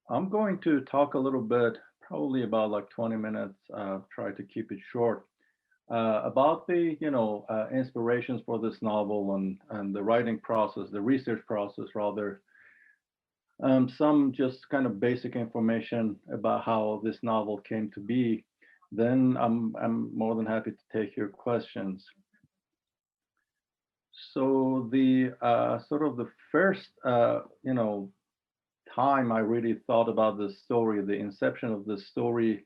I'm going to talk a little bit, probably about like 20 minutes, try to keep it short, about the, inspirations for this novel and the writing process, the research process rather. Some just kind of basic information about how this novel came to be. Then I'm more than happy to take your questions. So the sort of the first, time I really thought about this story, the inception of this story,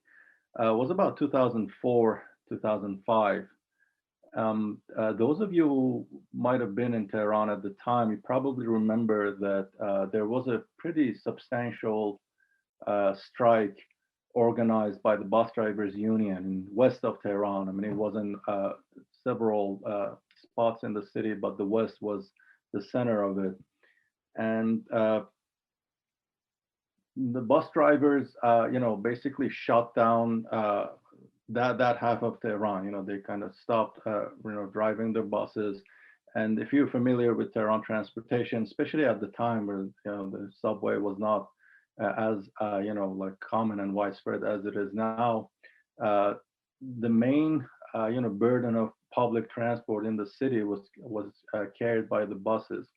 was about 2004, 2005. Those of you who might have been in Tehran at the time, you probably remember that there was a pretty substantial strike organized by the bus drivers union in west of Tehran. I mean, it was in several spots in the city, but the west was the center of it. And the bus drivers, basically shut down that half of Tehran. They kind of stopped, driving their buses. And if you're familiar with Tehran transportation, especially at the time where the subway was not as like common and widespread as it is now, uh, the main burden of public transport in the city was carried by the buses.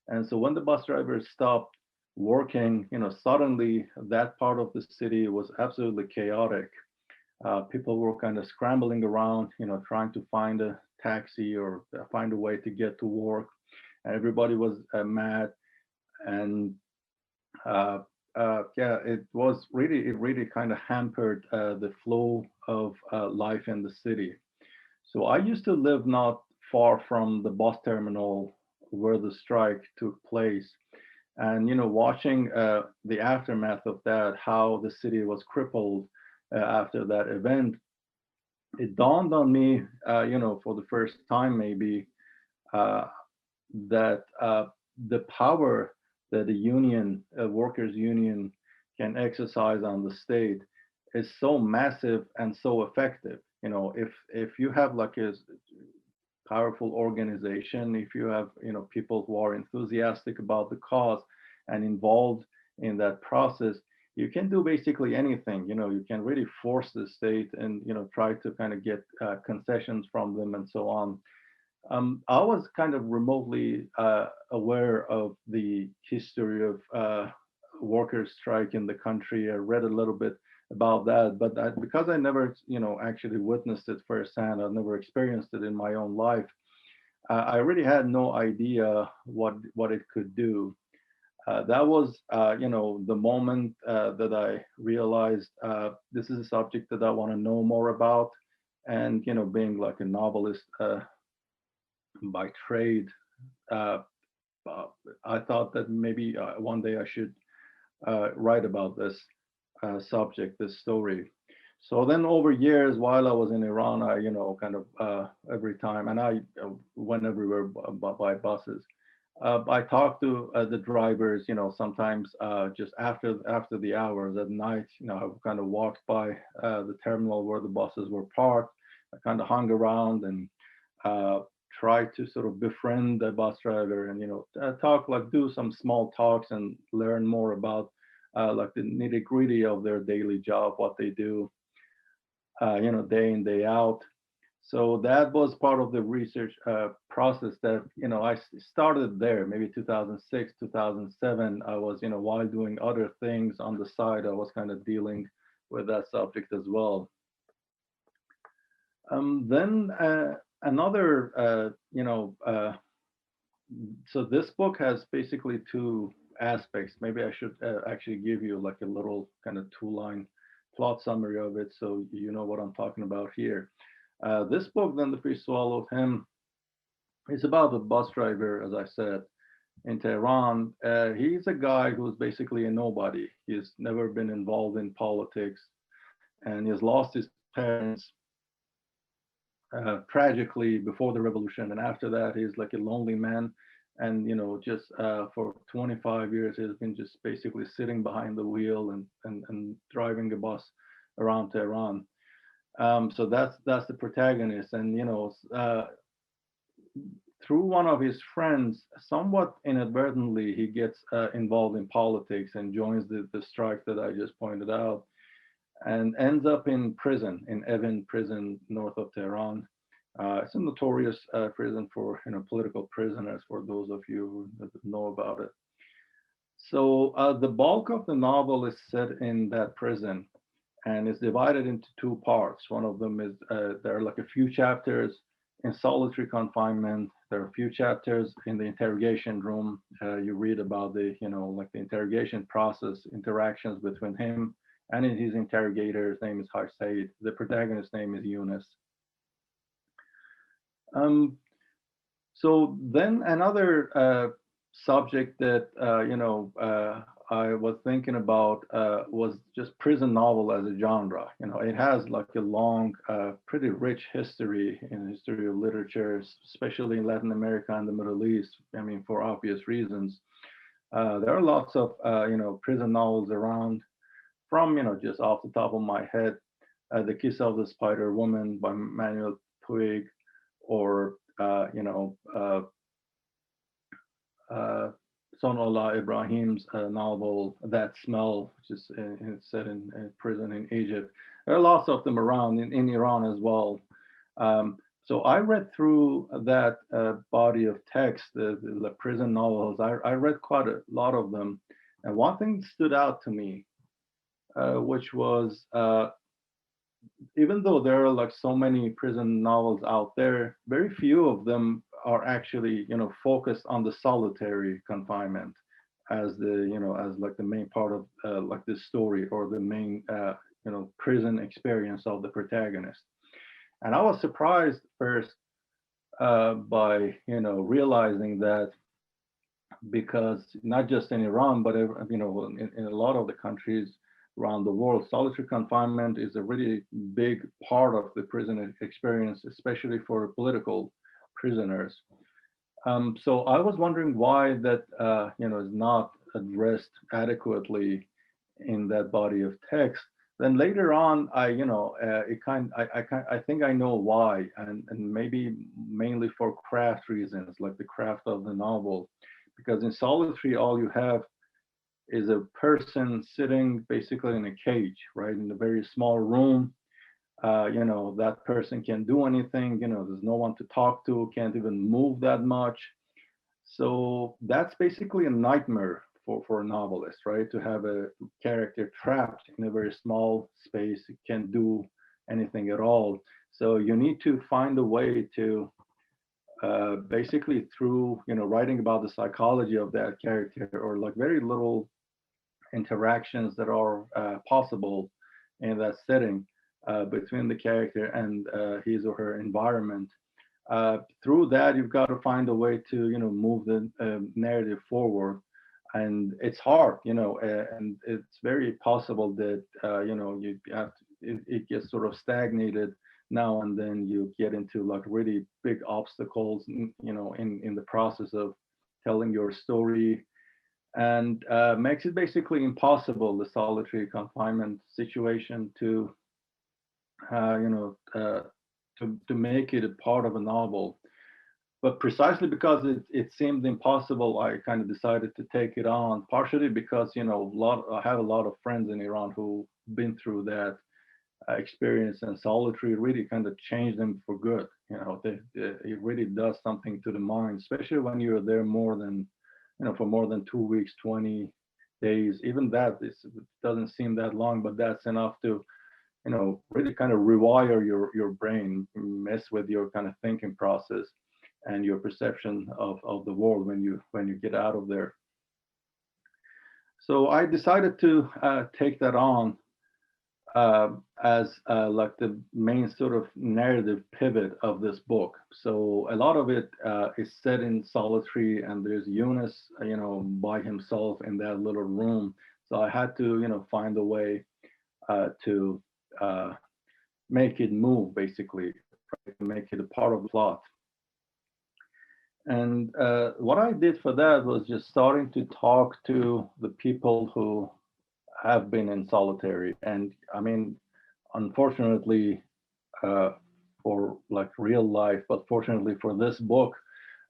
And so when the bus drivers stopped working, suddenly that part of the city was absolutely chaotic. People were kind of scrambling around, trying to find a taxi or find a way to get to work. And everybody was mad. And yeah, it really kind of hampered the flow of life in the city. So I used to live not far from the bus terminal where the strike took place. And watching the aftermath of that, how the city was crippled after that event, it dawned on me, for the first time maybe, uh, that the power that the union, workers' union, can exercise on the state is so massive and so effective. If you have like a powerful organization, if you have people who are enthusiastic about the cause and involved in that process, you can do basically anything. You can really force the state and try to kind of get concessions from them and so on. I was kind of remotely aware of the history of workers' strike in the country. I read a little bit about that, but because I never, actually witnessed it firsthand, I've never experienced it in my own life. I really had no idea what it could do. That was, the moment that I realized this is a subject that I want to know more about. And being like a novelist by trade, uh, uh, I thought that maybe one day I should write about this subject, this story. So then over years, while I was in Iran, I, kind of every time, and I went everywhere by buses. I talked to the drivers, sometimes just after the hours at night, I kind of walked by the terminal where the buses were parked. I kind of hung around and uh, tried to sort of befriend the bus driver and talk, like do some small talks and learn more about like the nitty gritty of their daily job, what they do, day in day out. So that was part of the research process that I started there, maybe 2006, 2007. I was while doing other things on the side, I was kind of dealing with that subject as well. Then another, so this book has basically two aspects. Maybe I should actually give you like a little kind of two-line plot summary of it so you know what I'm talking about here. This book, then the free swallow of him, is about the bus driver, as I said, in Tehran. He's a guy who's basically a nobody. He's never been involved in politics, and he has lost his parents tragically before the revolution, and after that, he's like a lonely man. And just for 25 years, he's been just basically sitting behind the wheel and driving a bus around Tehran. So that's the protagonist, and through one of his friends, somewhat inadvertently, he gets involved in politics and joins the strike that I just pointed out, and ends up in prison, in Evin prison north of Tehran. It's a notorious prison for political prisoners, for those of you who know about it. So the bulk of the novel is set in that prison, and it's divided into two parts. One of them is there are like a few chapters in solitary confinement. There are a few chapters in the interrogation room. You read about the, like the interrogation process, interactions between him and his interrogator. His name is Hajj Saeed. The protagonist's name is Yunus. Um, so then another subject that I was thinking about was just prison novel as a genre. It has like a long, pretty rich history in the history of literature, especially in Latin America and the Middle East. I mean, for obvious reasons. There are lots of prison novels around. From just off the top of my head, The Kiss of the Spider Woman by Manuel Puig, or Sonola Ibrahim's novel That Smell, which is set in prison in Egypt. There are lots of them around in Iran as well. So I read through that body of text, the prison novels. I read quite a lot of them, and one thing stood out to me, which was even though there are like so many prison novels out there, very few of them are actually focused on the solitary confinement as as like the main part of like the story, or the main prison experience of the protagonist. And I was surprised first by realizing that, because not just in Iran, but in a lot of the countries around the world, solitary confinement is a really big part of the prison experience, especially for political prisoners. So I was wondering why that is not addressed adequately in that body of text. Then later on, I think I know why, and maybe mainly for craft reasons, like the craft of the novel, because in solitary all you have is a person sitting basically in a cage, right, in a very small room. That person can't do anything. There's no one to talk to, can't even move that much. So that's basically a nightmare for a novelist, right? To have a character trapped in a very small space, can't do anything at all. So you need to find a way to basically, through writing about the psychology of that character, or like very little interactions that are possible in that setting between the character and his or her environment. Through that, you've got to find a way to move the narrative forward, and it's hard, and it's very possible that you have to, it gets sort of stagnated now and then. You get into like really big obstacles, in the process of telling your story, and makes it basically impossible, the solitary confinement situation, to to make it a part of a novel. But precisely because it seemed impossible, I kind of decided to take it on, partially because I have a lot of friends in Iran who've been through that experience, and solitary really kind of changed them for good. It really does something to the mind, especially when you're there more than for more than 2 weeks, 20 days. Even that it doesn't seem that long, but that's enough to really kind of rewire your brain, mess with your kind of thinking process and your perception of the world when you get out of there. So I decided to take that on as like the main sort of narrative pivot of this book. So a lot of it is set in solitary, and there's Yunus, by himself in that little room. So I had to, find a way to make it move, basically, right? To make it a part of the plot. And what I did for that was just starting to talk to the people who have been in solitary. And I mean, unfortunately, for like real life, but fortunately for this book,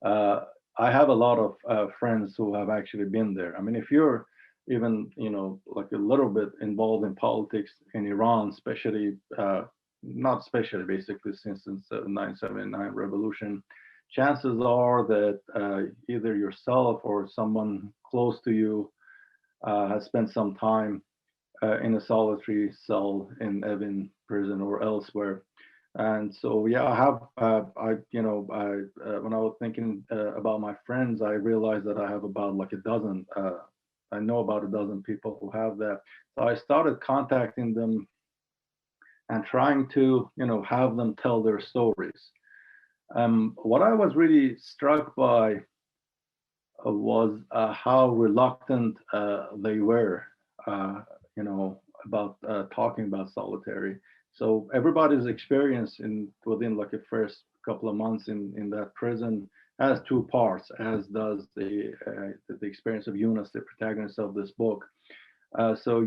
Uh, I have a lot of friends who have actually been there. I mean, if you're even, like a little bit involved in politics in Iran, especially, not especially, basically since the 979 revolution, chances are that either yourself or someone close to you has spent some time in a solitary cell in Evin prison or elsewhere. And so, yeah, I have, when I was thinking about my friends, I realized that I have about like a dozen, I know about a dozen people who have that. So I started contacting them and trying to, have them tell their stories. What I was really struck by was how reluctant they were, uh, about talking about solitary. So everybody's experience within like the first couple of months in that prison has two parts, as does the experience of Yunus, the protagonist of this book. So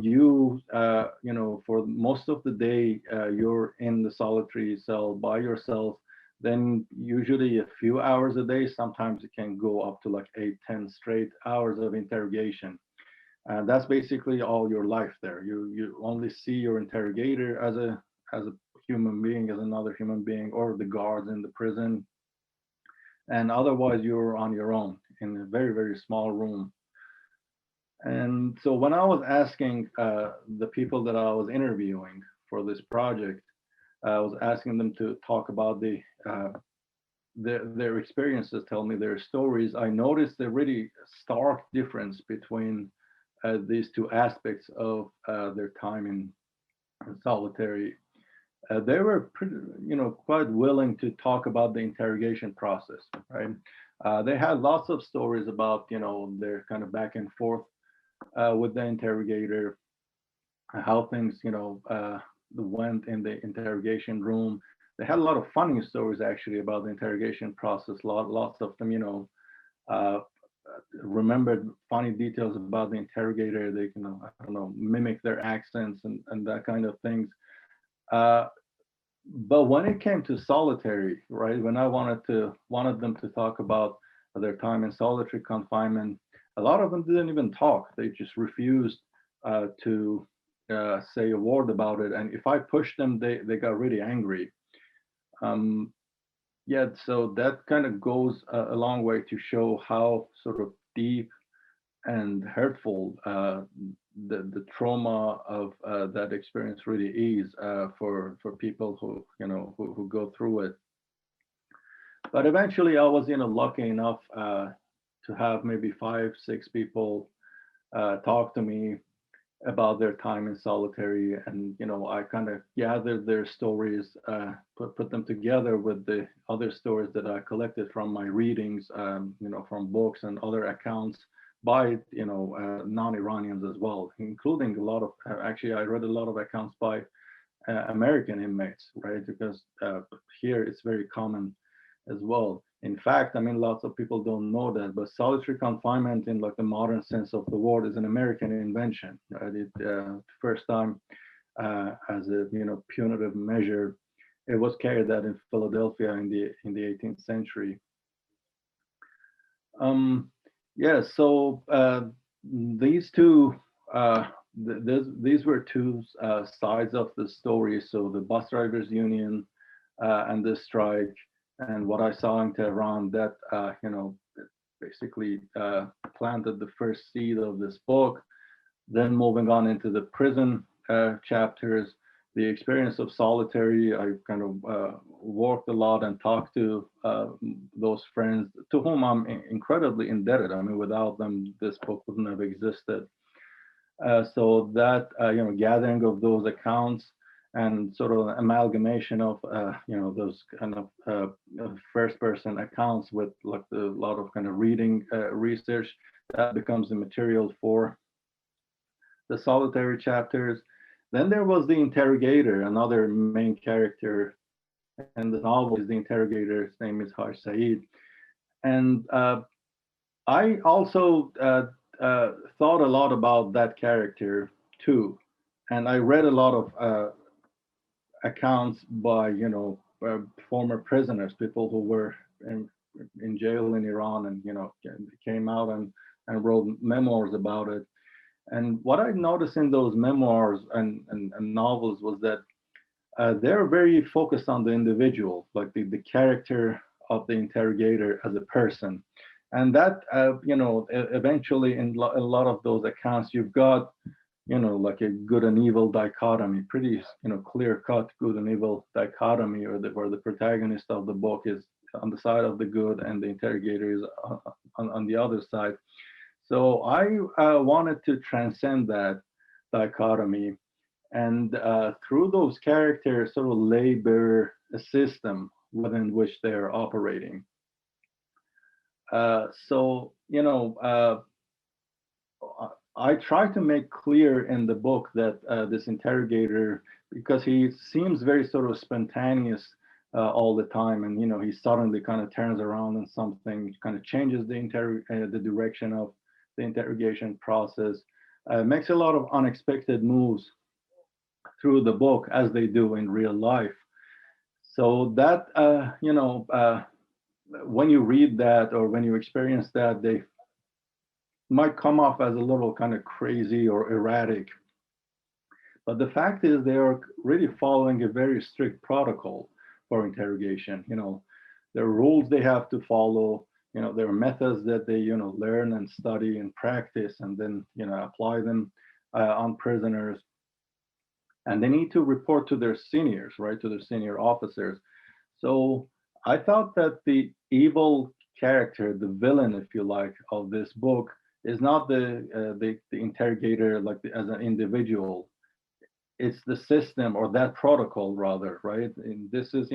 for most of the day, you're in the solitary cell by yourself. Then usually a few hours a day, sometimes it can go up to like 8, 10 straight hours of interrogation. And that's basically all your life there. You only see your interrogator as a human being, as another human being, or the guards in the prison. And otherwise, you're on your own in a very, very small room. And so when I was asking the people that I was interviewing for this project, I was asking them to talk about their experiences, tell me their stories. I noticed a really stark difference between these two aspects of their time in solitary. They were pretty, quite willing to talk about the interrogation process, right? They had lots of stories about, their kind of back and forth with the interrogator, how things, went in the interrogation room. They had a lot of funny stories actually about the interrogation process. Lots of them, uh, remembered funny details about the interrogator. They can, I don't know, mimic their accents and that kind of things. Uh, but when it came to solitary, right, when I wanted them to talk about their time in solitary confinement, a lot of them didn't even talk. They just refused to say a word about it. And if I pushed them, they got really angry. Um, yeah, so that kind of goes a long way to show how sort of deep and hurtful the trauma of that experience really is for people who go through it. But eventually, I was lucky enough to have maybe 5, 6 people talk to me about their time in solitary, and I kind of gathered their stories, put them together with the other stories that I collected from my readings, from books and other accounts by non-Iranians as well, including a lot of actually I read a lot of accounts by American inmates, right? Because here it's very common as well. In fact, I mean, lots of people don't know that, but solitary confinement in like the modern sense of the word is an American invention, right? It first time as a punitive measure, it was carried out in Philadelphia in the 18th century. Um, yeah, so these two, these were two sides of the story. So the bus drivers union and the strike, and what I saw in Tehran, that basically planted the first seed of this book. Then moving on into the prison chapters, the experience of solitary, I kind of worked a lot and talked to those friends to whom I'm incredibly indebted. I mean, without them, this book wouldn't have existed. So that gathering of those accounts and sort of amalgamation of those kind of first-person accounts with like a lot of kind of reading research, that becomes the material for the solitary chapters. Then there was the interrogator, another main character in the novel is the interrogator. His name is Hajj Saeed. And I also thought a lot about that character too. And I read a lot of accounts by, former prisoners, people who were in jail in Iran, and came out and wrote memoirs about it. And what I noticed in those memoirs and novels was that they're very focused on the individual, like the character of the interrogator as a person. And that, eventually in a lot of those accounts, you've got, like a good and evil dichotomy, pretty, clear cut good and evil dichotomy, or where the protagonist of the book is on the side of the good and the interrogator is on the other side. So I wanted to transcend that dichotomy, and through those characters sort of lay bare a system within which they're operating. So I try to make clear in the book that this interrogator, because he seems very sort of spontaneous all the time, and he suddenly kind of turns around and something kind of changes the direction of the interrogation process, makes a lot of unexpected moves through the book, as they do in real life. So that when you read that or when you experience that, they might come off as a little kind of crazy or erratic. But the fact is, they are really following a very strict protocol for interrogation. There are rules they have to follow. There are methods that they learn and study and practice, and then apply them on prisoners. And they need to report to their seniors, right, to their senior officers. So I thought that the evil character, the villain, if you like, of this book is not the interrogator, like as an individual. It's the system, or that protocol rather, right? And this is,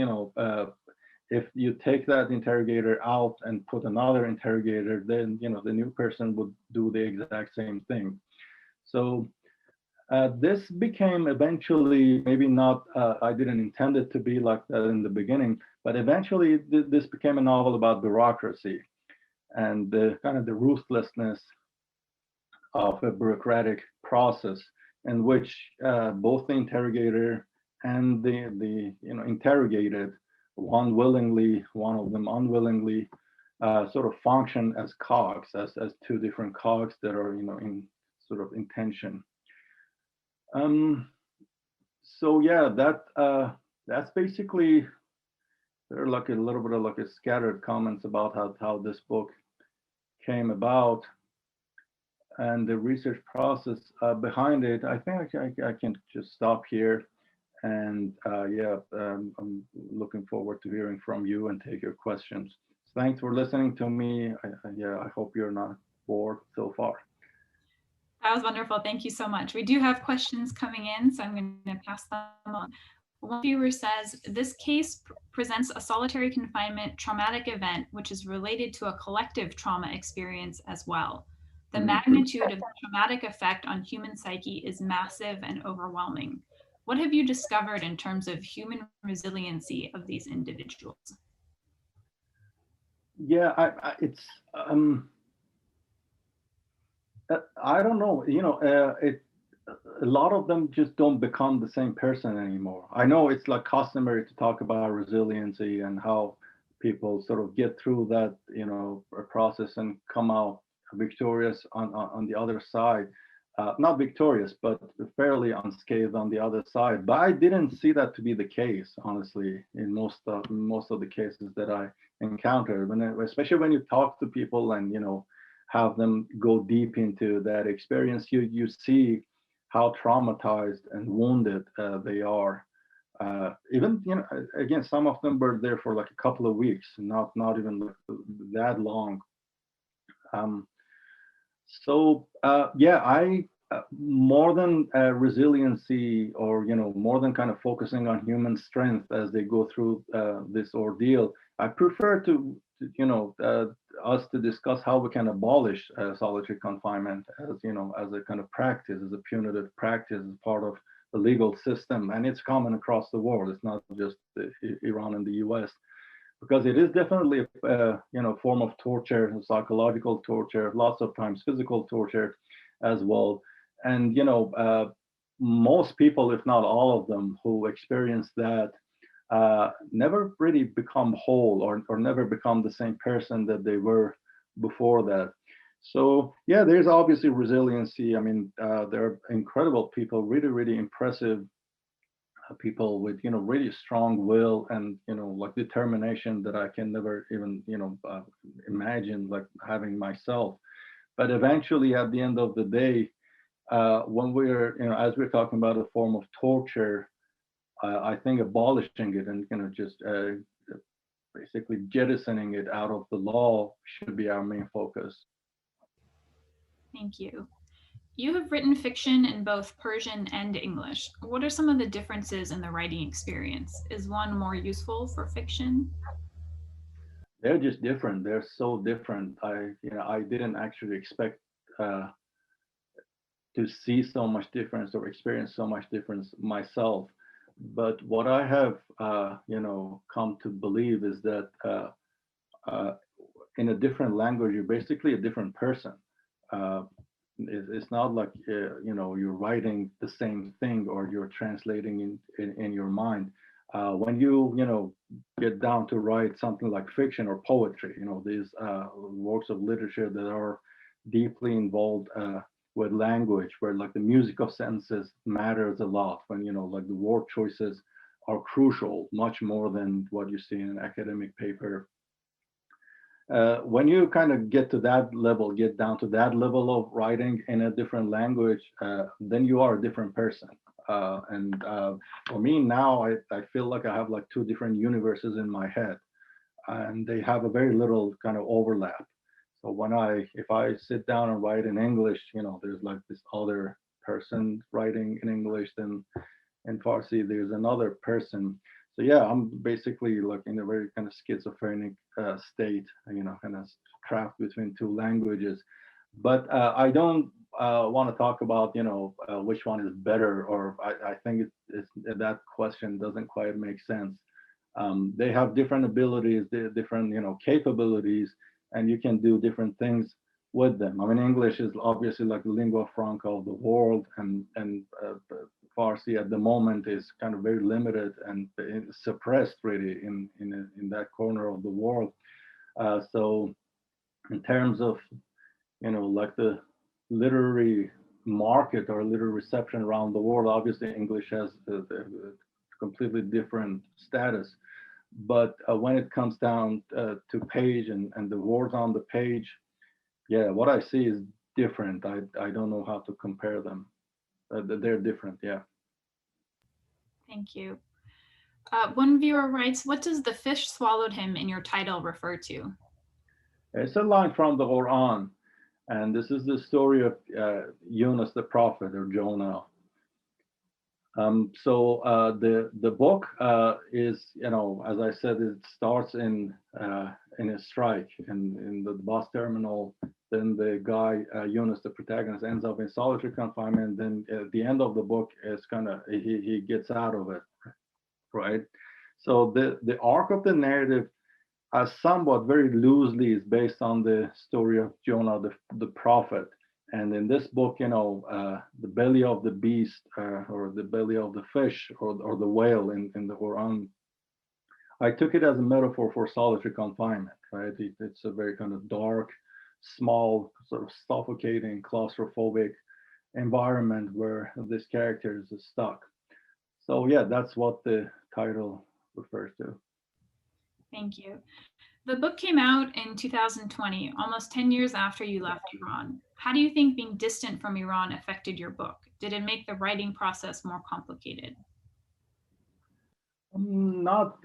if you take that interrogator out and put another interrogator, then the new person would do the exact same thing. So this became eventually, maybe not, I didn't intend it to be like that in the beginning, but eventually this became a novel about bureaucracy and the kind of the ruthlessness of a bureaucratic process in which both the interrogator and the interrogated, one willingly, one of them unwillingly, sort of function as cogs, as two different cogs that are in sort of in tension. So yeah, that's basically, there are like a little bit of like a scattered comments about how this book came about and the research process behind it. I think I can just stop here, and I'm looking forward to hearing from you and take your questions. Thanks for listening to me. I hope you're not bored so far. That was wonderful. Thank you so much. We do have questions coming in, so I'm going to pass them on. One viewer says, this case presents a solitary confinement traumatic event, which is related to a collective trauma experience as well. The magnitude of the traumatic effect on human psyche is massive and overwhelming. What have you discovered in terms of human resiliency of these individuals? Yeah, I don't know. A lot of them just don't become the same person anymore. I know it's like customary to talk about resiliency and how people sort of get through that, process and come out victorious on the other side. Not victorious, but fairly unscathed on the other side. But I didn't see that to be the case, honestly, in most of the cases that I encountered. Especially when you talk to people and have them go deep into that experience, you see how traumatized and wounded they are. Even again, some of them were there for like a couple of weeks, not even like that long. I more than resiliency, or more than kind of focusing on human strength as they go through this ordeal, I prefer to us to discuss how we can abolish solitary confinement as as a kind of practice, as a punitive practice, as part of the legal system, and it's common across the world. It's not just Iran and the U.S. because it is definitely a form of torture, psychological torture, lots of times physical torture as well. And most people, if not all of them, who experience that never really become whole, or never become the same person that they were before that. So yeah, there's obviously resiliency. I mean, there are incredible people, really, really impressive people with, really strong will and, like determination that I can never even, imagine like having myself. But eventually, at the end of the day, when we're, as we're talking about a form of torture, I think abolishing it and, just basically jettisoning it out of the law should be our main focus. Thank you. You have written fiction in both Persian and English. What are some of the differences in the writing experience? Is one more useful for fiction? They're just different. They're so different. I didn't actually expect uh, to see so much difference or experience so much difference myself. But what I have, come to believe is that uh, in a different language, you're basically a different person. Uh, it's not like you're writing the same thing or you're translating in your mind. When you get down to write something like fiction or poetry, these works of literature that are deeply involved with language, where like the music of sentences matters a lot. When like the word choices are crucial, much more than what you see in an academic paper. When you kind of get to that level, get down to that level of writing in a different language, then you are a different person. And for me now, I feel like I have like two different universes in my head, and they have a very little kind of overlap. So if I sit down and write in English, there's like this other person writing in English, then in Farsi, there's another person. So yeah, I'm basically like in a very kind of schizophrenic state, kind of trapped between two languages. But I don't want to talk about, which one is better, or I think that question doesn't quite make sense. They have different abilities, different, capabilities, and you can do different things with them. I mean, English is obviously like the lingua franca of the world, and Farsi at the moment is kind of very limited and suppressed really in that corner of the world. So in terms of like the literary market or literary reception around the world, obviously English has a completely different status. But when it comes down to page and the words on the page, yeah, what I see is different. I don't know how to compare them. They're different, yeah. Thank you. One viewer writes, what does the fish swallowed him in your title refer to? It's a line from the Quran, and this is the story of Yunus the prophet, or Jonah. So the book is, as I said, it starts in a strike in the bus terminal. Then the guy Yunus, the protagonist, ends up in solitary confinement. Then at the end of the book is kind of he gets out of it, right? So the arc of the narrative, somewhat very loosely, is based on the story of Jonah the prophet. And in this book, the belly of the beast, or the belly of the fish, or the whale in the Quran, I took it as a metaphor for solitary confinement, right? It's a very kind of dark, small, sort of suffocating, claustrophobic environment where this character is stuck. So yeah, that's what the title refers to. Thank you. The book came out in 2020, almost 10 years after you left Iran. How do you think being distant from Iran affected your book? Did it make the writing process more complicated? Not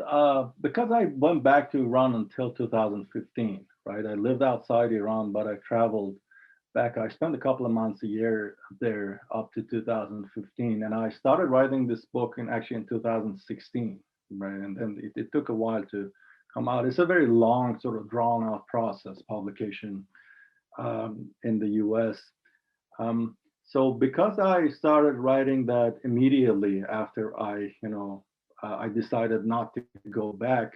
because I went back to Iran until 2015, right? I lived outside Iran, but I traveled back. I spent a couple of months a year there up to 2015, and I started writing this book in 2016, right? And then it took a while to come out. It's a very long, sort of drawn out process, publication in the US. So because I started writing that immediately after I decided not to go back,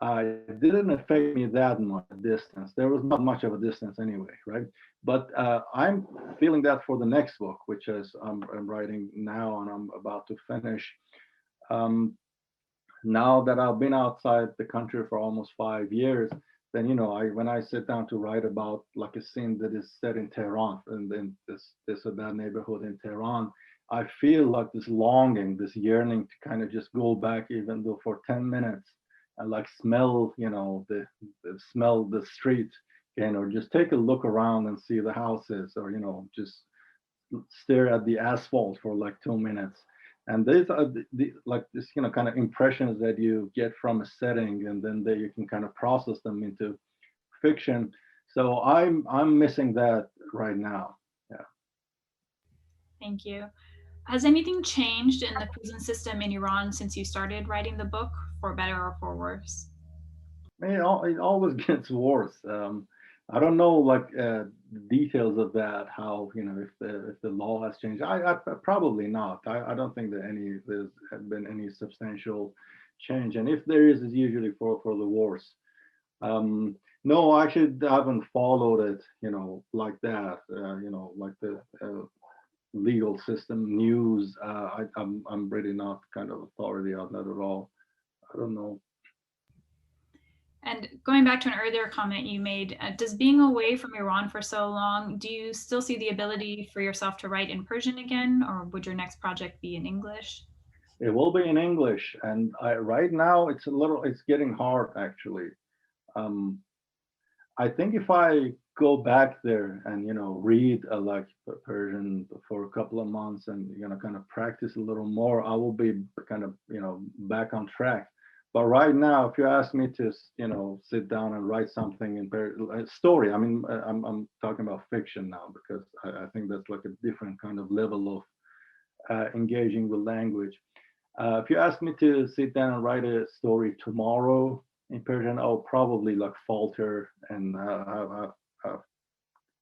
it didn't affect me that much distance. There was not much of a distance anyway, right? But I'm feeling that for the next book, which is I'm writing now and I'm about to finish. Um, Now that I've been outside the country for almost 5 years, then when I sit down to write about like a scene that is set in Tehran and then this or that neighborhood in Tehran, I feel like this longing, this yearning to kind of just go back, even though for 10 minutes, and like smell, the smell the street, or just take a look around and see the houses, or just stare at the asphalt for like 2 minutes. And these are like this, kind of impressions that you get from a setting, and then you can kind of process them into fiction. So I'm missing that right now. Yeah. Thank you. Has anything changed in the prison system in Iran since you started writing the book, for better or for worse? It always gets worse. I don't know, like the details of that. How if the law has changed. I probably not. I don't think that there's been any substantial change, and if there is, it's usually for the worse. No, I actually haven't followed it. Like that. Like the legal system news. I'm really not kind of authority on that at all. I don't know. And going back to an earlier comment you made, does being away from Iran for so long, do you still see the ability for yourself to write in Persian again, or would your next project be in English? It will be in English, and right now it's getting hard actually. Um, I think if I go back there and read like Persian for a couple of months and kind of practice a little more, I will be kind of back on track. But right now, if you ask me to sit down and write something in a story, I mean I'm talking about fiction now, because I think that's like a different kind of level of engaging with language. If you ask me to sit down and write a story tomorrow in Persian, I'll probably like falter and have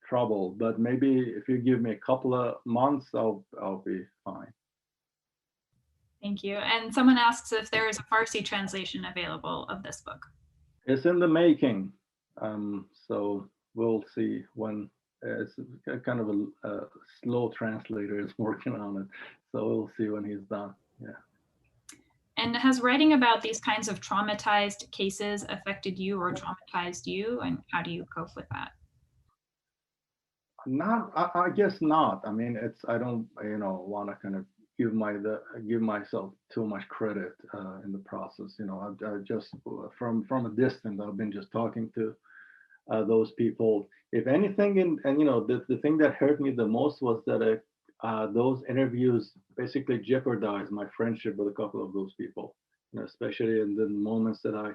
trouble. But maybe if you give me a couple of months, I'll be fine. Thank you. And someone asks if there is a Farsi translation available of this book. It's in the making, so we'll see when. It's kind of a slow translator is working on it, so we'll see when he's done. Yeah. And has writing about these kinds of traumatized cases affected you or traumatized you? And how do you cope with that? Not, I guess not. I mean, I don't, want to kind of give myself too much credit in the process. I just from a distance, I've been just talking to those people. If anything, and the thing that hurt me the most was that those interviews basically jeopardized my friendship with a couple of those people. Especially in the moments that I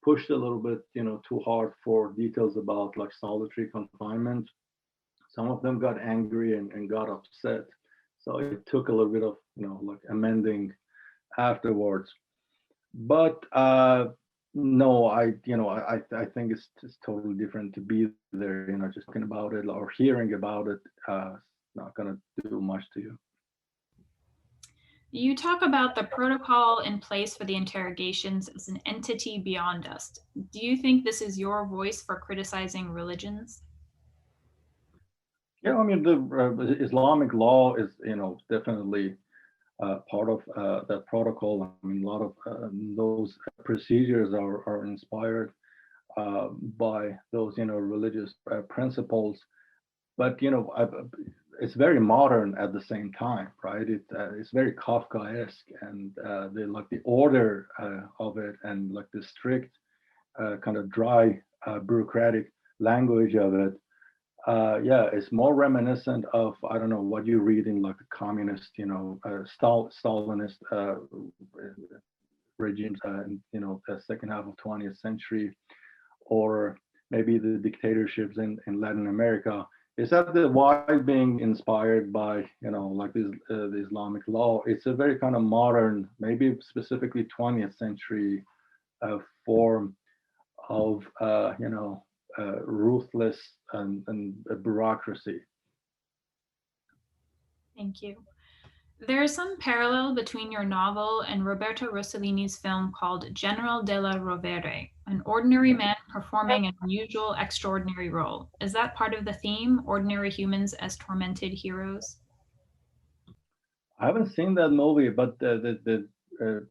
pushed a little bit, too hard for details about like solitary confinement. Some of them got angry and got upset. So it took a little bit of, like amending afterwards. But no, I think it's just totally different to be there, just talking about it or hearing about it. It's not going to do much to you. You talk about the protocol in place for the interrogations as an entity beyond us. Do you think this is your voice for criticizing religions? Yeah, I mean, the Islamic law is, definitely part of that protocol. I mean, a lot of those procedures are inspired by those, religious principles. But, it's very modern at the same time, right? It's very Kafkaesque, and the order of it, and like the strict kind of dry bureaucratic language of it. Yeah, it's more reminiscent of, I don't know, what you read in like a communist, Stalinist regimes, the second half of 20th century, or maybe the dictatorships in Latin America. Is that the why being inspired by, like the Islamic law? It's a very kind of modern, maybe specifically 20th century form of, ruthless and bureaucracy. Thank you. There is some parallel between your novel and Roberto Rossellini's film called General della Rovere, an ordinary man performing an unusual, extraordinary role. Is that part of the theme, ordinary humans as tormented heroes? I haven't seen that movie, but the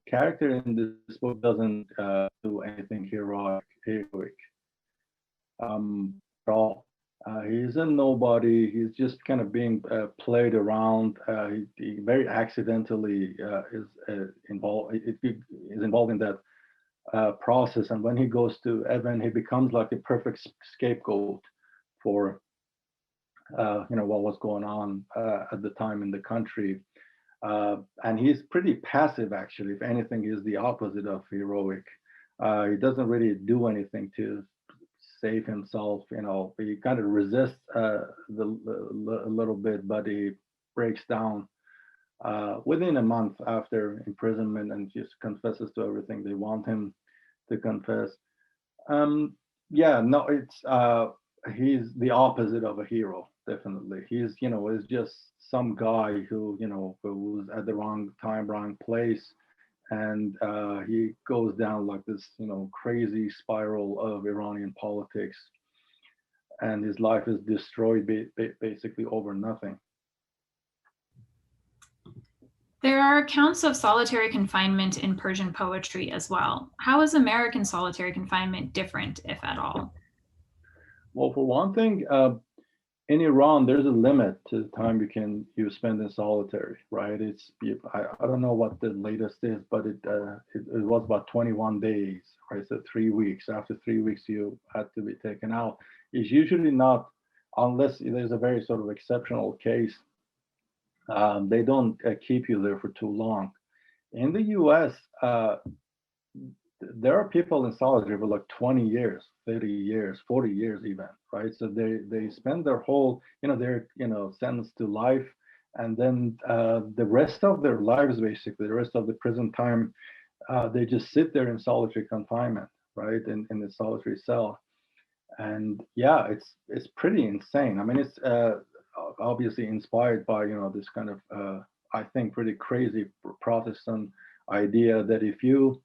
character in this book doesn't do anything heroic at all. He's a nobody. He's just kind of being played around. He very accidentally is involved in that process. And when he goes to Evin, he becomes like a perfect scapegoat for what was going on at the time in the country. And he's pretty passive, actually. If anything, he's the opposite of heroic. He doesn't really do anything to save himself. He kind of resists a little bit, but he breaks down within a month after imprisonment and just confesses to everything they want him to confess. Yeah, no, he's the opposite of a hero, definitely. He's is just some guy who was at the wrong time, wrong place, and he goes down like this crazy spiral of Iranian politics, and his life is destroyed basically over nothing. There are accounts of solitary confinement in Persian poetry as well. How is American solitary confinement different, if at all? Well, for one thing, in Iran, there's a limit to the time you spend in solitary, right? I don't know what the latest is, but it was about 21 days, right? So 3 weeks. After 3 weeks, you had to be taken out. It's usually not, unless there's a very sort of exceptional case. They don't keep you there for too long. In the U.S., there are people in solitary for like 20 years, 30 years, 40 years even, right? So they spend their whole, they're sentenced to life, and then the rest of their lives, basically, the rest of the prison time, they just sit there in solitary confinement, right, in the solitary cell. And yeah, it's pretty insane. I mean, it's obviously inspired by this kind of I think pretty crazy Protestant idea that if you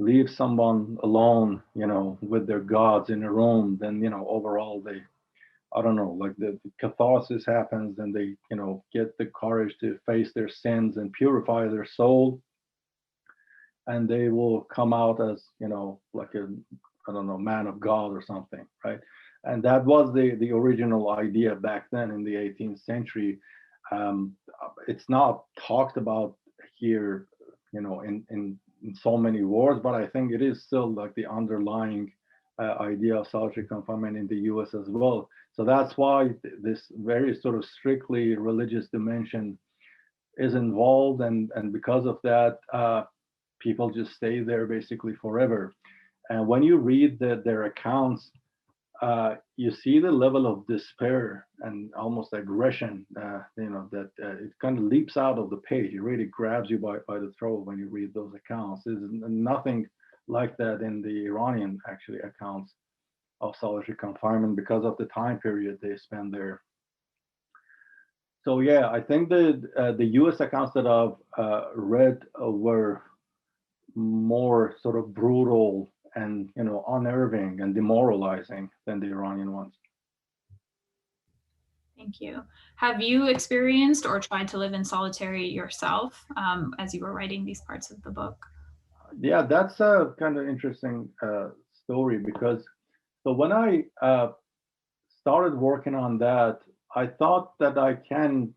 leave someone alone, with their gods in a room, then overall they, I don't know, like the catharsis happens, and they get the courage to face their sins and purify their soul, and they will come out as like a, I don't know, man of God or something, right? And that was the original idea back then in the 18th century. It's not talked about here, in so many words, but I think it is still like the underlying idea of solitary confinement in the U.S. as well. So that's why this very sort of strictly religious dimension is involved, and because of that, people just stay there basically forever. And when you read their accounts, you see the level of despair and almost aggression, that it kind of leaps out of the page. It really grabs you by the throat when you read those accounts. There's nothing like that in the Iranian, actually, accounts of solitary confinement because of the time period they spend there. So yeah, I think the U.S. accounts that I've read were more sort of brutal and unnerving and demoralizing than the Iranian ones. Thank you. Have you experienced or tried to live in solitary yourself as you were writing these parts of the book? Yeah, that's a kind of interesting story, because so when I started working on that, I thought that I can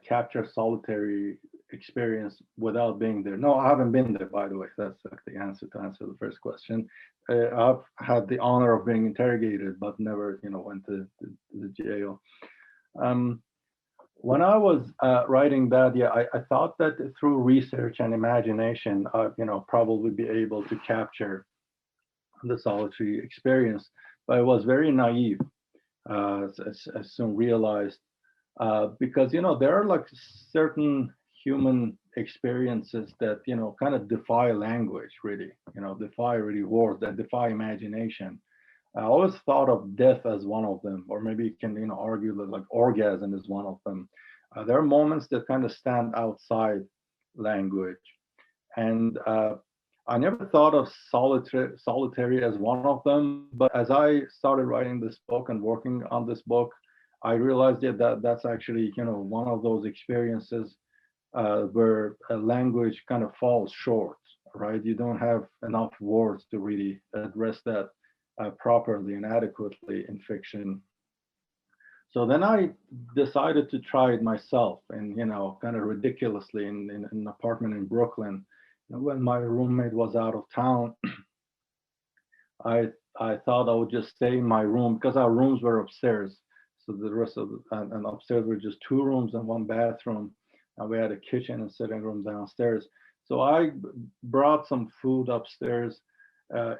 capture solitary experience without being there. No, I haven't been there, by the way. That's like the answer to answer the first question. I've had the honor of being interrogated, but never, went to the jail. When I was writing that, yeah, I thought that through research and imagination, probably be able to capture the solitary experience, but I was very naive. I soon realized, because there are like certain human experiences that kind of defy language, really, defy really words, that defy imagination. I always thought of death as one of them, or maybe you can argue that like orgasm is one of them. There are moments that kind of stand outside language, and I never thought of solitary as one of them. But as I started writing this book and working on this book, I realized that that's actually one of those experiences where language kind of falls short, right? You don't have enough words to really address that properly and adequately in fiction. So then I decided to try it myself, and kind of ridiculously in an apartment in Brooklyn. When my roommate was out of town, I I thought I would just stay in my room because our rooms were upstairs. So the rest of and upstairs were just two rooms and one bathroom, and we had a kitchen and sitting room downstairs. So I brought some food upstairs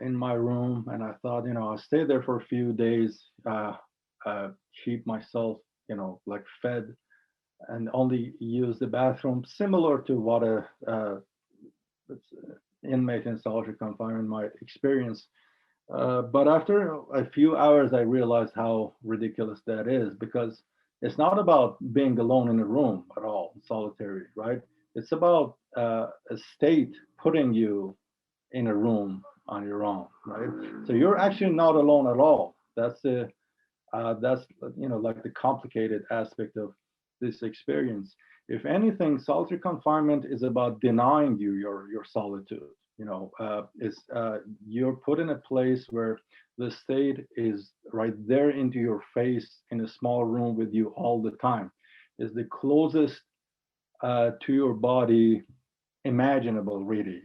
in my room, and I thought, I'll stay there for a few days, uh, keep myself, like fed, and only use the bathroom, similar to what a inmate in solitary confinement might experience. But after a few hours, I realized how ridiculous that is, because it's not about being alone in a room at all, solitary, right? It's about a state putting you in a room on your own, right? So you're actually not alone at all. That's like the complicated aspect of this experience. If anything, solitary confinement is about denying you your solitude. Is You're put in a place where the state is right there into your face in a small room with you all the time. Is the closest to your body imaginable, really.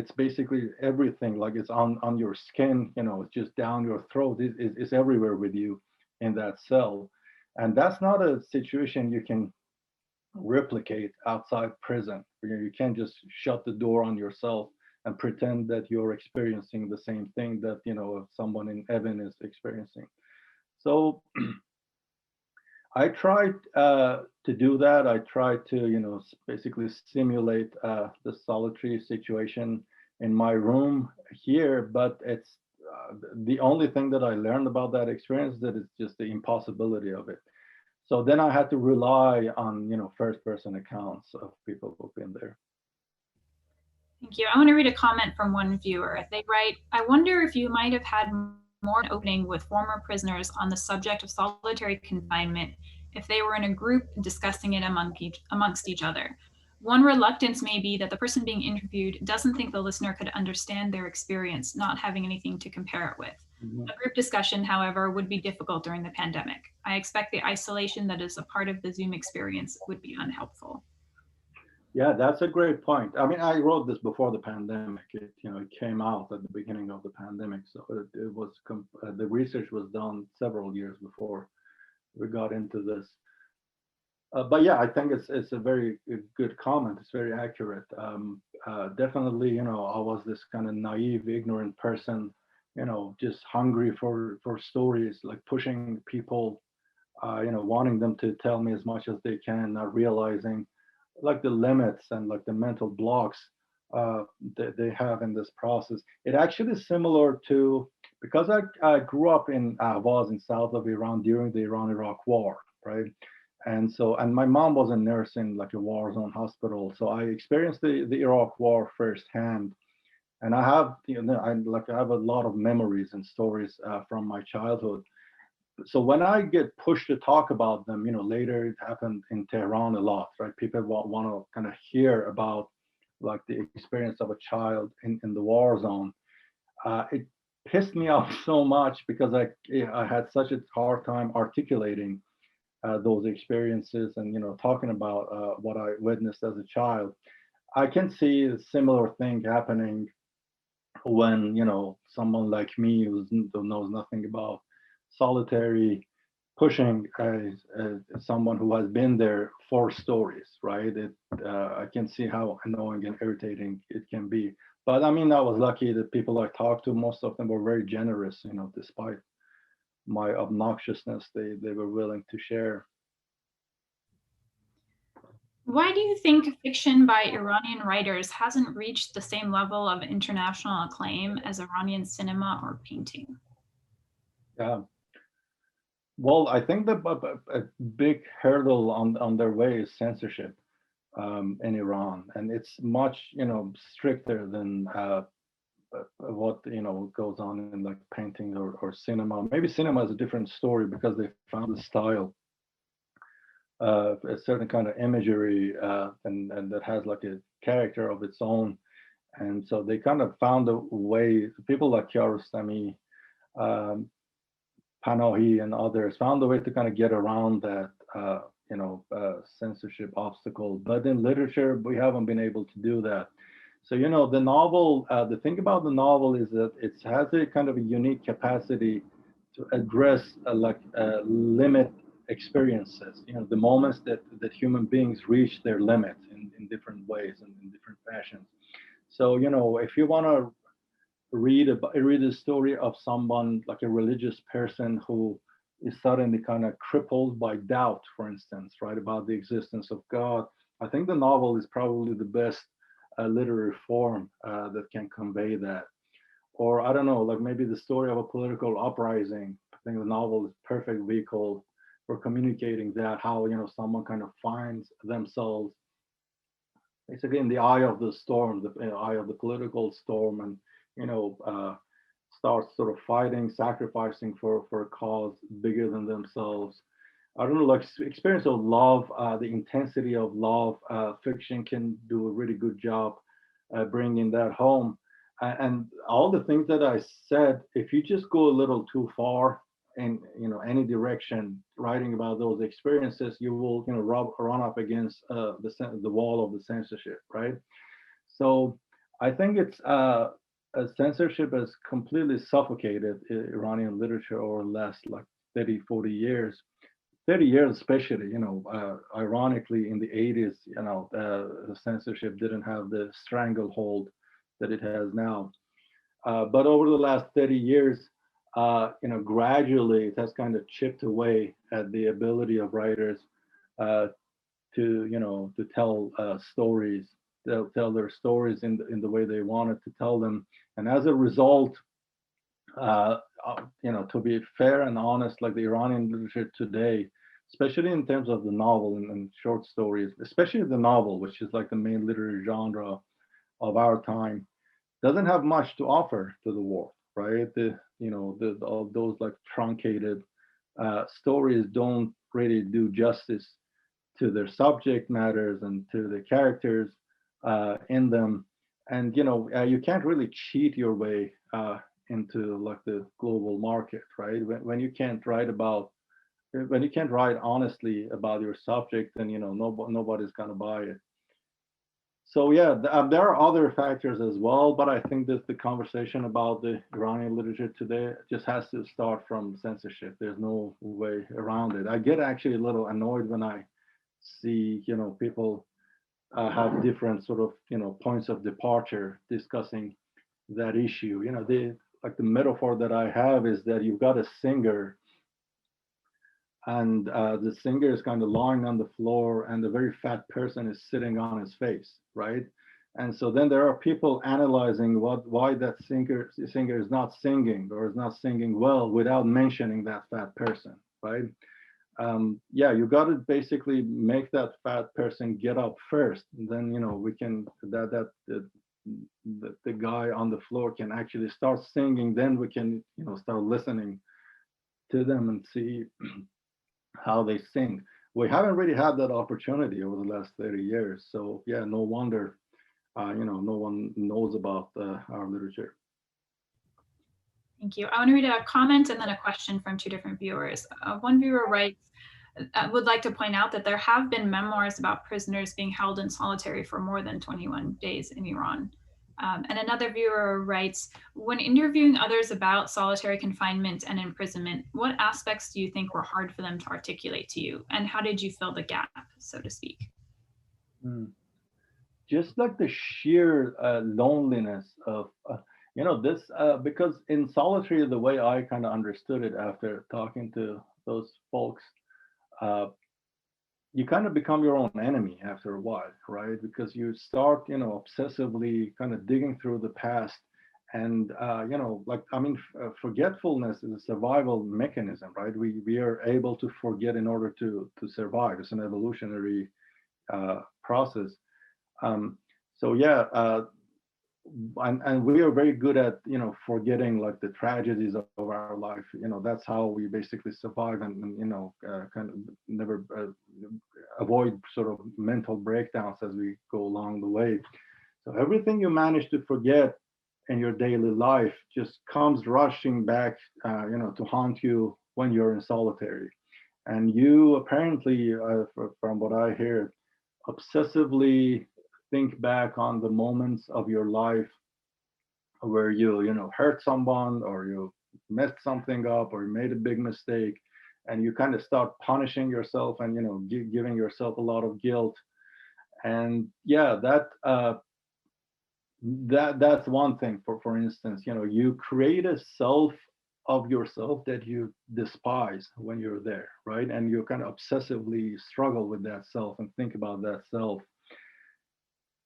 It's basically everything, like it's on your skin, it's just down your throat. It's everywhere with you in that cell. And that's not a situation you can replicate outside prison. You can't just shut the door on yourself and pretend that you're experiencing the same thing that someone in Evin is experiencing. So I tried to do that. I tried to, basically simulate the solitary situation in my room here, but it's the only thing that I learned about that experience, that it's just the impossibility of it. So then I had to rely on, first-person accounts of people who've been there. Thank you. I want to read a comment from one viewer. They write, I wonder if you might have had more opening with former prisoners on the subject of solitary confinement if they were in a group discussing it amongst each other. One reluctance may be that the person being interviewed doesn't think the listener could understand their experience, not having anything to compare it with. Mhm. A group discussion, however, would be difficult during the pandemic. I expect the isolation that is a part of the Zoom experience would be unhelpful. Yeah, that's a great point. I mean, I wrote this before the pandemic. It came out at the beginning of the pandemic, so it was the research was done several years before we got into this. But yeah, I think it's a very good comment. It's very accurate. Definitely, I was this kind of naive, ignorant person, just hungry for stories, like pushing people, wanting them to tell me as much as they can, not realizing like the limits and like the mental blocks that they have in this process. It actually is similar to, because I grew up was in south of Iran during the Iran-Iraq War, right? And my mom was a nurse in like a war zone hospital, so I experienced the Iraq War firsthand. And I have a lot of memories and stories from my childhood. So when I get pushed to talk about them, later it happened in Tehran a lot, right? People want to kind of hear about like the experience of a child in the war zone. It pissed me off so much because I had such a hard time articulating those experiences and talking about what I witnessed as a child. I can see a similar thing happening when someone like me who knows nothing about solitary pushing someone who has been there for stories, right? I can see how annoying and irritating it can be. But I mean, I was lucky that people I talked to, most of them were very generous, despite my obnoxiousness, they were willing to share. Why do you think fiction by Iranian writers hasn't reached the same level of international acclaim as Iranian cinema or painting? Yeah. Well, I think that a big hurdle on their way is censorship in Iran, and it's much stricter than what goes on in like painting or cinema. Maybe cinema is a different story because they found the style, a certain kind of imagery, and that has like a character of its own. And so they kind of found a way, people like Kiarostami, um, Panahi and others found a way to kind of get around that, censorship obstacle. But in literature, we haven't been able to do that. So, the novel, the thing about the novel is that it has a kind of a unique capacity to address limit experiences, the moments that human beings reach their limits in different ways and in different fashions. So, if you want to read a story of someone like a religious person who is suddenly kind of crippled by doubt, for instance, right, about the existence of God. I think the novel is probably the best literary form that can convey that. Or I don't know, like maybe the story of a political uprising. I think the novel is perfect vehicle for communicating that, how someone kind of finds themselves basically in the eye of the storm, the eye of the political storm, and you know uh, starts sort of fighting, sacrificing for a cause bigger than themselves. I don't know, like experience of love, the intensity of love. Fiction can do a really good job bringing that home. And all the things that I said, if you just go a little too far in any direction, writing about those experiences, you will run up against the wall of the censorship, right? So I think it's censorship has completely suffocated Iranian literature over the last like 30, 40 years. 30 years especially, ironically in the 80s, the censorship didn't have the stranglehold that it has now. But over the last 30 years, gradually it has kind of chipped away at the ability of writers uh, to tell stories. They'll tell their stories in the way they wanted to tell them, and as a result, to be fair and honest, like the Iranian literature today, especially in terms of the novel and short stories, especially the novel, which is like the main literary genre of our time, doesn't have much to offer to the world, right? All those like truncated stories don't really do justice to their subject matters and to the characters in them. And you can't really cheat your way into like the global market, right? When you can't write about when you can't write honestly about your subject, then nobody's gonna buy it. So yeah, there are other factors as well, but I think that the conversation about the Iranian literature today just has to start from censorship. There's no way around it. I get actually a little annoyed when I see people have different sort of points of departure discussing that issue. The metaphor that I have is that you've got a singer, and the singer is kind of lying on the floor, and the very fat person is sitting on his face, right? And so then there are people analyzing why that singer is not singing or is not singing well without mentioning that fat person, right? Yeah, you got to basically make that fat person get up first. And then we can the guy on the floor can actually start singing. Then we can start listening to them and see how they sing. We haven't really had that opportunity over the last 30 years. So yeah, no wonder no one knows about our literature. Thank you. I want to read a comment and then a question from two different viewers. One viewer writes, would like to point out that there have been memoirs about prisoners being held in solitary for more than 21 days in Iran. And another viewer writes, when interviewing others about solitary confinement and imprisonment, what aspects do you think were hard for them to articulate to you? And how did you fill the gap, so to speak? Just like the sheer loneliness of this, because in solitary, the way I kind of understood it after talking to those folks, uh, you kind of become your own enemy after a while, right? Because you start obsessively kind of digging through the past, and forgetfulness is a survival mechanism, right? We are able to forget in order to survive. It's an evolutionary process. um, so yeah, and we are very good at forgetting like the tragedies of our life. That's how we basically survive, and kind of never avoid sort of mental breakdowns as we go along the way. So everything you manage to forget in your daily life just comes rushing back, to haunt you when you're in solitary. And you apparently, from what I hear, obsessively think back on the moments of your life where you hurt someone, or you messed something up, or you made a big mistake, and you kind of start punishing yourself, and giving yourself a lot of guilt. And yeah, that's one thing. For instance, you create a self of yourself that you despise when you're there, right? And you kind of obsessively struggle with that self and think about that self.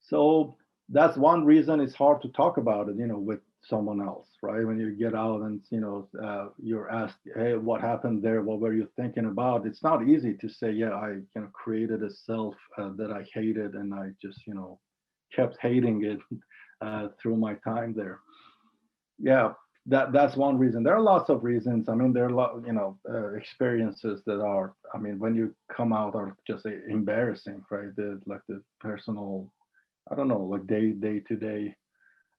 So that's one reason it's hard to talk about it, with someone else, right? When you get out and you're asked, hey, what happened there? What were you thinking about? It's not easy to say, yeah, I created a self that I hated, and I just kept hating it through my time there. Yeah, that's one reason. There are lots of reasons. I mean, there are a lot, experiences that are, I mean, when you come out, are just embarrassing, right? Like the personal, I don't know, like day to day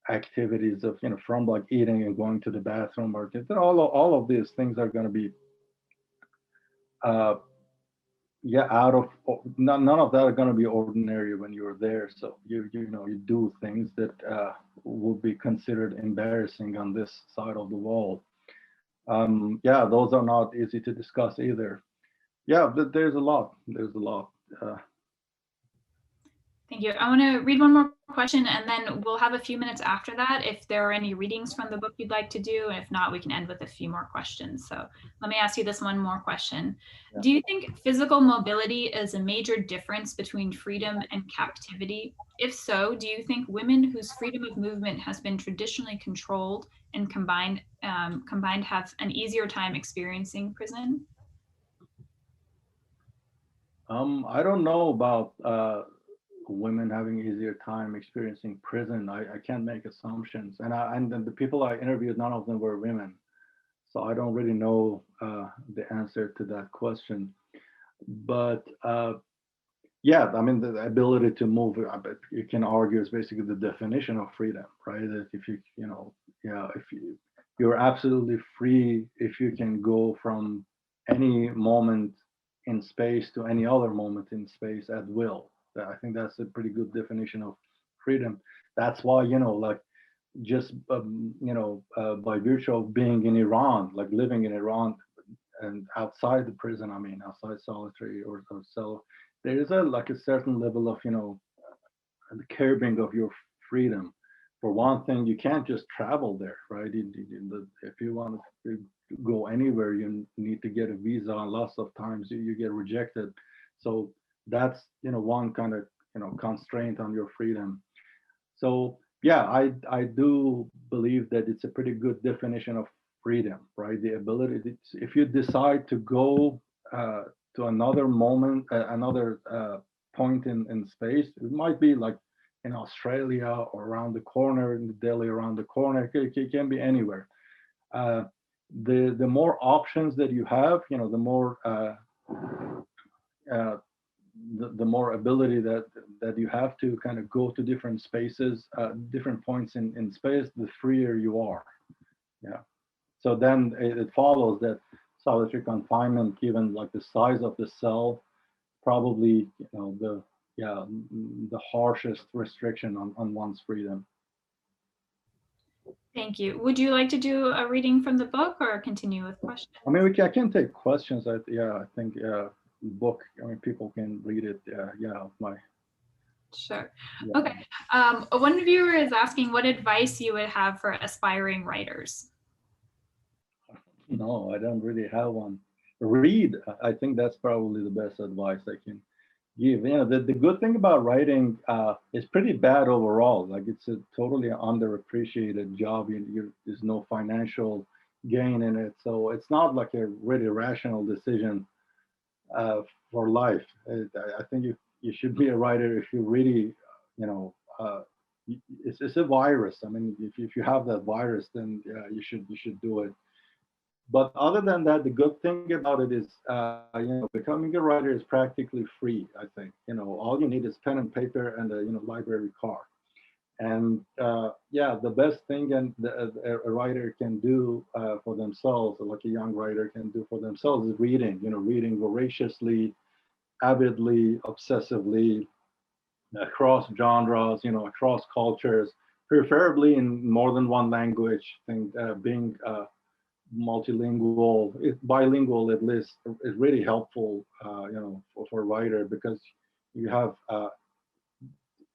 activities of, from like eating and going to the bathroom, or all of these things are going to be uh yeah, out of, none of that are going to be ordinary when you're there. So you do things that would be considered embarrassing on this side of the wall. Yeah, those are not easy to discuss either. Yeah, there's a lot. uh, Thank you. I want to read one more question, and then we'll have a few minutes after that if there are any readings from the book you'd like to do. If not, we can end with a few more questions. So let me ask you this one more question. yeah. Do you think physical mobility is a major difference between freedom and captivity? If so, do you think women whose freedom of movement has been traditionally controlled and combined have an easier time experiencing prison? I don't know about women having easier time experiencing prison. I can't make assumptions, and then the people I interviewed, none of them were women, so I don't really know the answer to that question. But yeah, I mean, the ability to move, I bet you can argue, is basically the definition of freedom, right? That if yeah, if you're absolutely free, if you can go from any moment in space to any other moment in space at will. I think that's a pretty good definition of freedom. That's why, like, just by virtue of being in Iran, like living in Iran, and outside the prison, I mean, outside solitary or cell, there is a like a certain level of the curbing of your freedom. For one thing, you can't just travel there, right? If you want to go anywhere, you need to get a visa, and lots of times you get rejected. So that's one kind of constraint on your freedom. So yeah, I do believe that it's a pretty good definition of freedom, right? The ability if you decide to go to another moment, another point in space, it might be like in Australia or around the corner, in Delhi around the corner. It can be anywhere. Uh, the more options that you have, the more uh, the more ability that you have to kind of go to different spaces, different points in space, the freer you are. Yeah. So then it follows that solitary confinement, given like the size of the cell, probably the harshest restriction on one's freedom. Thank you. Would you like to do a reading from the book or continue with questions? I mean, I can take questions. I think book. I mean, people can read it. Yeah, my. Sure. Yeah. Okay. One viewer is asking what advice you would have for aspiring writers. No, I don't really have one. Read. I think that's probably the best advice I can give. The good thing about writing is pretty bad overall. Like, it's a totally underappreciated job. There's no financial gain in it, so it's not like a really rational decision uh, for life. I think you should be a writer if you really, you know, uh, it's a virus. I mean, if you have that virus, then you should do it. But other than that, the good thing about it is, becoming a writer is practically free. I think, all you need is pen and paper and a, library card. And yeah, the best thing a writer can do for themselves, or like a young writer can do for themselves, is reading. Reading voraciously, avidly, obsessively, across genres, across cultures, preferably in more than one language. I think being multilingual, bilingual at least, is really helpful, for a writer, because you have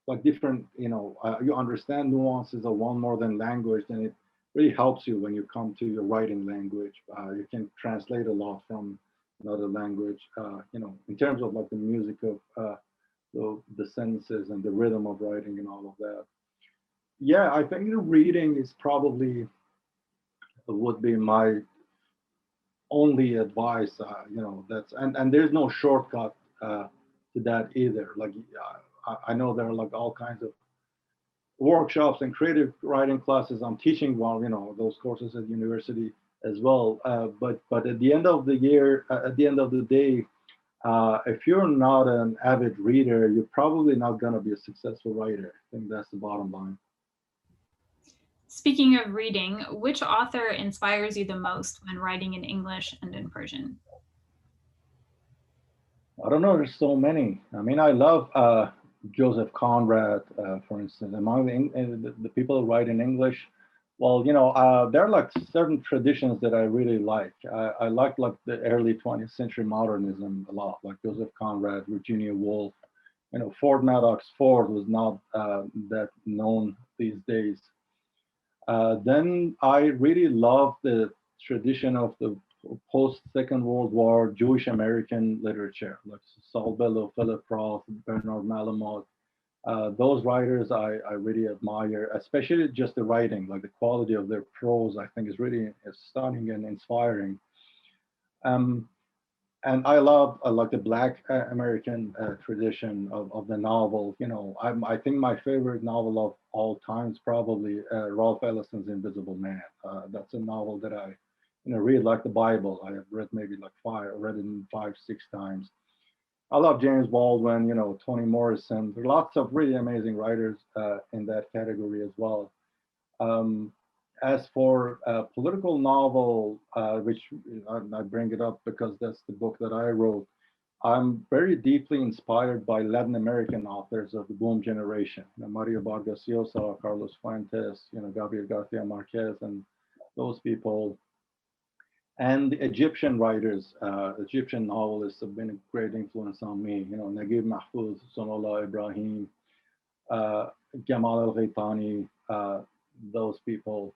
like different, you understand nuances of one more than language, and it really helps you when you come to your writing language. You can translate a lot from another language, in terms of like the music of the sentences and the rhythm of writing and all of that. Yeah, I think the reading is probably would be my only advice. That's and there's no shortcut to that either. Like I know there are like all kinds of workshops and creative writing classes. I'm teaching one, those courses at university as well. But at the end of the year, at the end of the day, if you're not an avid reader, you're probably not going to be a successful writer. I think that's the bottom line. Speaking of reading, which author inspires you the most when writing in English and in Persian? I don't know. There's so many. I mean, I love Joseph Conrad, for instance. Among the people who write in English, well, there are like certain traditions that I really like. I like the early 20th century modernism a lot, like Joseph Conrad, Virginia Woolf. Ford Madox Ford was not that known these days. Then I really love the tradition of the post Second World War Jewish American literature, like Saul Bellow, Philip Roth, Bernard Malamud. Those writers I really admire, especially just the writing, like the quality of their prose, I think is really stunning and inspiring. Um, and I love like the Black American tradition of the novel. I think my favorite novel of all time is probably Ralph Ellison's Invisible Man. That's a novel that I, read like the Bible. I have read maybe like read it in 5, 6 times. I love James Baldwin, Toni Morrison. There are lots of really amazing writers in that category as well. Um, as for a political novel, which I bring it up because that's the book that I wrote, I'm very deeply inspired by Latin American authors of the boom generation, Mario Vargas Llosa, Carlos Fuentes, Gabriel Garcia Marquez, and those people. And the Egyptian writers, Egyptian novelists have been a great influence on me. Naguib Mahfouz, Sonallah Ibrahim, Gamal al-Ghitani, those people.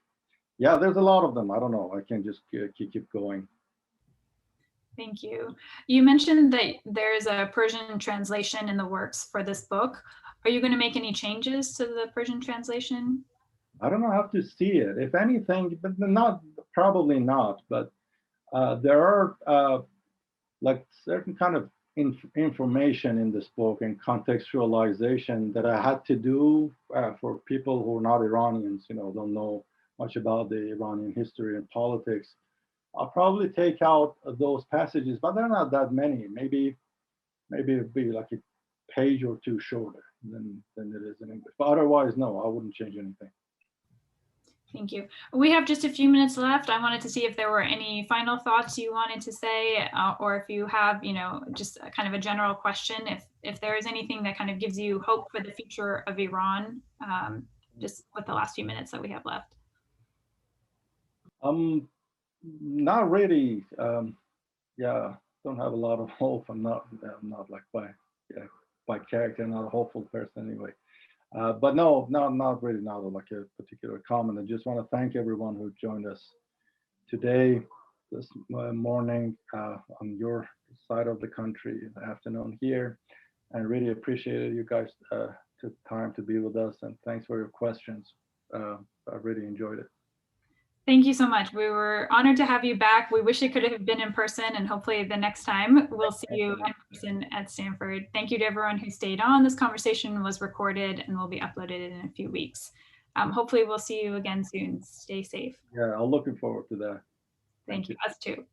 Yeah, there's a lot of them. I don't know. I can just keep going. Thank you. You mentioned that there's a Persian translation in the works for this book. Are you going to make any changes to the Persian translation? I don't know how to see it. If anything, but probably not. But there are like certain kind of information in this book and contextualization that I had to do for people who are not Iranians, don't know much about the Iranian history and politics. I'll probably take out those passages, but they're not that many. Maybe it'd be like a page or two shorter than it is in English. But otherwise, no, I wouldn't change anything. Thank you. We have just a few minutes left. I wanted to see if there were any final thoughts you wanted to say, or if you have, just a kind of a general question, if there is anything that kind of gives you hope for the future of Iran, just with the last few minutes that we have left. Not really. Yeah, don't have a lot of hope. I'm not like by character, not a hopeful person anyway. But no, not really, not like a particular comment. I just want to thank everyone who joined us today, this morning on your side of the country, in the afternoon here. And really appreciated you guys took time to be with us, and thanks for your questions. I really enjoyed it. Thank you so much. We were honored to have you back. We wish it could have been in person, and hopefully the next time we'll see you in person at Stanford. Thank you to everyone who stayed on. This conversation was recorded and will be uploaded in a few weeks. Hopefully we'll see you again soon. Stay safe. Yeah, I'm looking forward to that. Thank you. Us too.